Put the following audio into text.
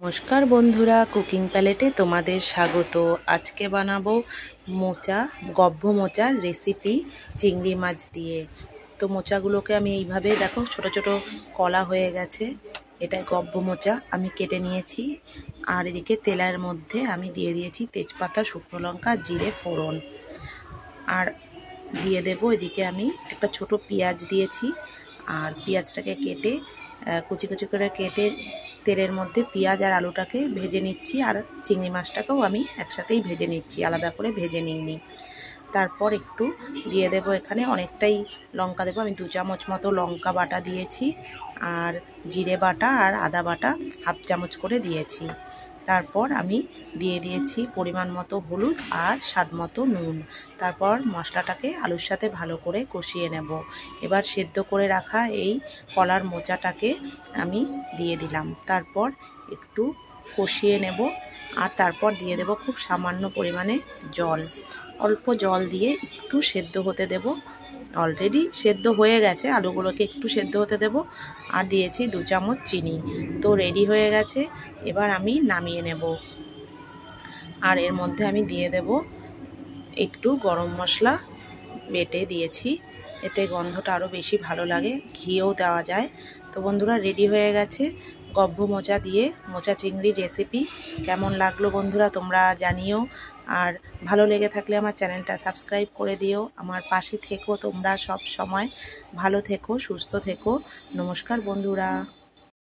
নমস্কার বন্ধুরা, কুকিং প্যালেটে তোমাদের স্বাগত। আজকে বানাবো গব্ব মোচার রেসিপি চিংড়ি মাছ দিয়ে। তো মোচাগুলোকে আমি এইভাবে দেখো ছোট ছোট কলা হয়ে গেছে, এটা গব্ব মোচা আমি কেটে নিয়েছি। আর এদিকে তেলের মধ্যে আমি দিয়ে দিয়েছি তেজপাতা, শুকনো লঙ্কা, জিরে ফোড়ন। আর দিয়ে দেব এদিকে আমি একটা ছোট পেঁয়াজ দিয়েছি। আর পেঁয়াজটাকে কেটে কুচি কুচি করে কেটে তেলের মধ্যে পেঁয়াজ আর আলুটাকে ভেজে নিচ্ছি। আর চিংড়ি মাছটাকেও আমি একসাথেই ভেজে নিচ্ছি, আলাদা করে ভেজে নিইনি। তারপর একটু দিয়ে দেব এখানে অনেকটাই লঙ্কা দেবো, আমি 2 চামচ মতো লঙ্কা বাটা দিয়েছি। আর জিরে বাটা আর আদা বাটা 1/2 চামচ করে দিয়েছি। তারপর আমি দিয়ে দিয়েছি পরিমাণ মতো হলুদ আর স্বাদ মতো নুন। তারপর মশলাটাকে আলুর সাথে ভালো করে কষিয়ে নেব। এবার সেদ্ধ করে রাখা এই কলার মোচাটাকে আমি দিয়ে দিলাম। তারপর একটু কষিয়ে নেব। আর তারপর দিয়ে দেব খুব সামান্য পরিমাণে জল, অল্প জল দিয়ে একটু সেদ্ধ হতে দেব। অলরেডি সেদ্ধ হয়ে গেছে, আলুগুলোকে একটু সেদ্ধ হতে দেব। আর দিয়েছি 2 চামচ চিনি। তো রেডি হয়ে গেছে, এবার আমি নামিয়ে নেব। আর এর মধ্যে আমি দিয়ে দেব একটু গরম মশলা বেটে দিয়েছি, এতে গন্ধটা আরও বেশি ভালো লাগে। ঘিও দেওয়া যায়। তো বন্ধুরা, রেডি হয়ে গেছে গব্ব মোচা দিয়ে মোচা চিংড়ির রেসিপি। কেমন লাগলো বন্ধুরা তোমরা জানিও। আর ভালো লেগে থাকলে আমার চ্যানেলটা সাবস্ক্রাইব করে দিও। আমার পাশে থেকো তোমরা, সব সময় ভালো থেকো, সুস্থ থেকো। নমস্কার বন্ধুরা।